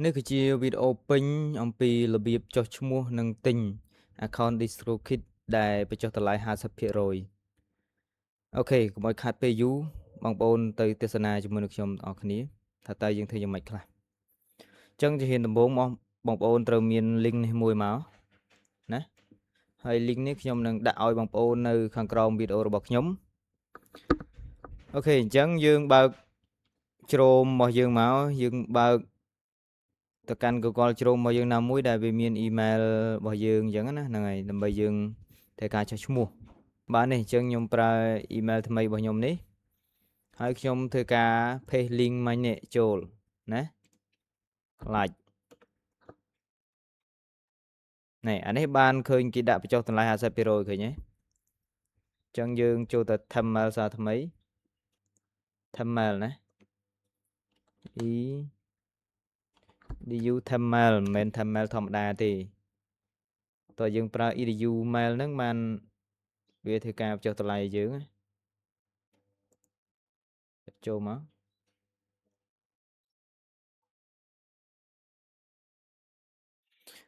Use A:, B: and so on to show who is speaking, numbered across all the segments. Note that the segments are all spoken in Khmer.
A: នេះគឺជាវីដេអូពេញអំពីរបៀបចុះឈ្មោះនិងទិញ account DistroKid ដែលបញ្ចុះតម្លៃ 50% អូខេកុំឲ្យខាត់ពេលយូរបងប្អូនទៅទស្សនាជាមួយនឹងខ្ញុំទាំងអស់គ្នាថាតើយើងធ្វើយ៉ាងម៉េចខ្លះអញ្ចឹងជាហ៊ានដំបូងមកបងប្អូនត្រូវមាន link នេះមួយមកណាហើយ link នេះខ្ញុំនឹងដាក់ឲ្យបងប្អូននៅខាងក្រោមវីដេអូរបស់ខ្ញុំអូខេអញ្ចឹងយើងបើក Chrome របស់យើងមកយើងបើកទៅកាន់ Google Chrome របស់យើងណាមួយដែលវាមាន email របស់យើងអញ្ចឹងណាហ្នឹងហើយដើម្បីយើងត្រូវការចុះឈ្មោះបាទនេះអញ្ចឹងខ្ញុំប្រើ email ថ្មីរបស់ខ្ញុំនេះហើយខ្ញុំធ្វើការ paste link មិញនេះចូលណាខ្លាច់នេះអានេះបានឃើញគេដាក់បញ្ចុះតម្លៃ 50% ឃើញទេអញ្ចឹងយើងចូលទៅ thumbnail សារថ្មី thumbnail ណា edu thumbnail មិនមែន thumbnail ធម្មតាទេតើយើងប្រើ edu mail ហ្នឹងបានវាធ្វើការបញ្ចុះតម្លៃឲ្យយើងចូលមក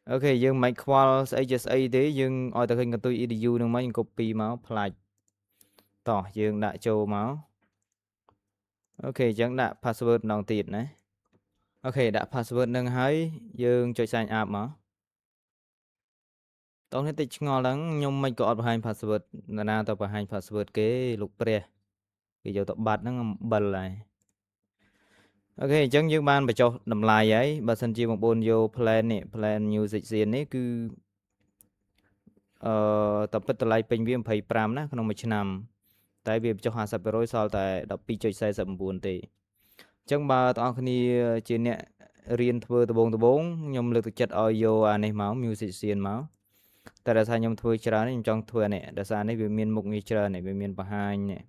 A: អូខេយើងមិនខ្វល់ស្អីជាស្អីទេយើងឲ្យតែឃើញកន្ទុយ edu ហ្នឹងមកយើង copy មកផ្លាច់តោះយើងដាក់ចូលមកអូខេអញ្ចឹងដាក់ password ម្ដងទៀតណាអូខេដាក់ password ហ្នឹងហើយយើងចុច sign up មកតោះនេះតិចឆ្ងល់ហ្នឹងខ្ញុំមិនក៏អត់បង្ហាញ password ណាទៅបង្ហាញ password គេលោកព្រះគេយកទៅបាត់ហ្នឹងអំបិលហើយអូខេអញ្ចឹងយើងបានបញ្ចុះតម្លៃហើយបើសិនជាបងប្អូនយក plan នេះ plan music scene នេះគឺតពិតតម្លៃពេញវា25ណាក្នុងមួយឆ្នាំតែវាបញ្ចុះ 50% សល់តែ12.49 ទេអញ្ចឹងបើបងប្អូនគ្នាជាអ្នករៀនធ្វើដំបូងខ្ញុំលើកទឹកចិត្តឲ្យយកអានេះមក music scene មកតែដោយសារខ្ញុំធ្វើច្រើនខ្ញុំចង់ធ្វើអានេះដោយសារនេះវាមានមុខងារច្រើននេះវាមានបង្ហាញនេះ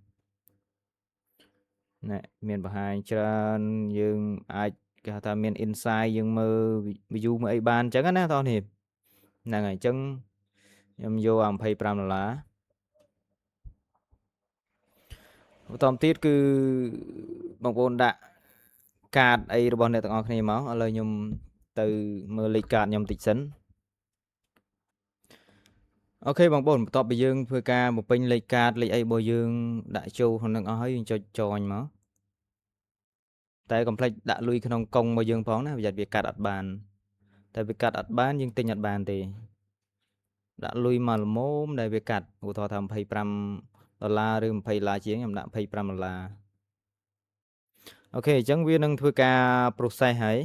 A: មានបង្ហាញច្រើនយើងអាចគេហៅថាមាន insight យើងមើល view មើលអីបានអញ្ចឹងណាបងប្អូនហ្នឹងហើយអញ្ចឹងខ្ញុំយកអា$25បន្តទៀតគឺបងប្អូនដាក់កាតអីរបស់អ្នកទាំងអស់គ្នាមកឥឡូវខ្ញុំទៅមើលលេខកាតខ្ញុំតិចសិនអូខេបងប្អូនបន្ទាប់ពីយើងធ្វើការបំពេញលេខកាតលេខអីរបស់យើងដាក់ចូលក្នុងនឹងអស់ហើយយើងចុច join មកតែកុំភ្លេចដាក់លុយក្នុងកុងរបស់យើងផងណាប្រយ័ត្នវាកាត់អត់បានតែវាកាត់អត់បានយើងទិញអត់បានទេដាក់លុយមកល្មមដែលវាកាត់ឧទាហរណ៍ថា$25ឬ$20ជាងខ្ញុំដាក់$25អូខេអញ្ចឹងវានឹងធ្វើការ process ហើយ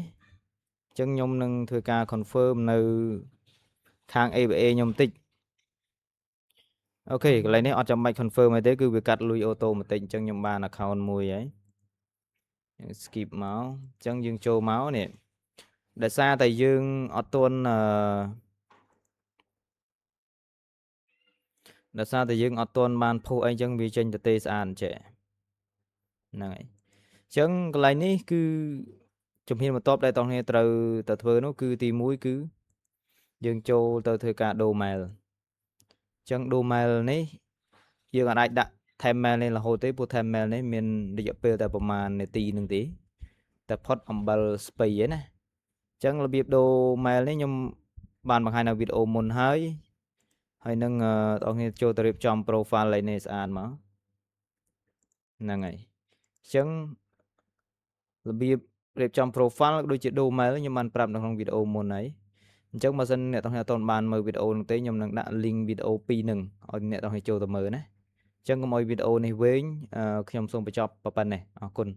A: អញ្ចឹងខ្ញុំនឹងធ្វើការ confirm នៅខាង ABA ខ្ញុំបន្តិចអូខេកន្លែងនេះអត់ចាំបាច់ confirm អីទេគឺវាកាត់លុយ automatic អញ្ចឹងខ្ញុំបាន account មួយហើយយើង skip មកអញ្ចឹងយើងចូលមកនេះដោយសារតែយើងអត់ទាន់បានផុសអីអញ្ចឹងវាចេញទៅទេស្អាតអញ្ចឹងហ្នឹងហើយអញ្ចឹងកន្លែងនេះគឺជំហានបន្ទាប់ដែលបងប្អូនត្រូវទៅធ្វើនោះគឺទី1គឺយើងចូលទៅធ្វើការដូរ mail អញ្ចឹងដូរ mail នេះយើងអាចដាក់ time mail នេះរហូតទេព្រោះ time mail នេះមានរយៈពេលតែប្រហែលនាទីនឹងទេតែផុតអំបិលស្ពៃឯណាអញ្ចឹងរបៀបដូរ mail នេះខ្ញុំបានបង្ហាញនៅវីដេអូមុនហើយនឹងបងប្អូនចូលទៅរៀបចំ profile លេខនេះស្អាតមកហ្នឹងហើយអញ្ចឹងរបៀបរៀបចំ profile ដូចជាដូរ mail ខ្ញុំបានប្រាប់នៅក្នុងវីដេអូមុនហើយអញ្ចឹងបើសិនអ្នកទាំងអស់អត់បានមើលវីដេអូនោះទេខ្ញុំនឹងដាក់ link វីដេអូ2នឹងឲ្យអ្នកទាំងអស់ចូលទៅមើលណាអញ្ចឹងកុំឲ្យវីដេអូនេះវែងខ្ញុំសូមបញ្ចប់ប៉ុណ្ណេះអរគុណ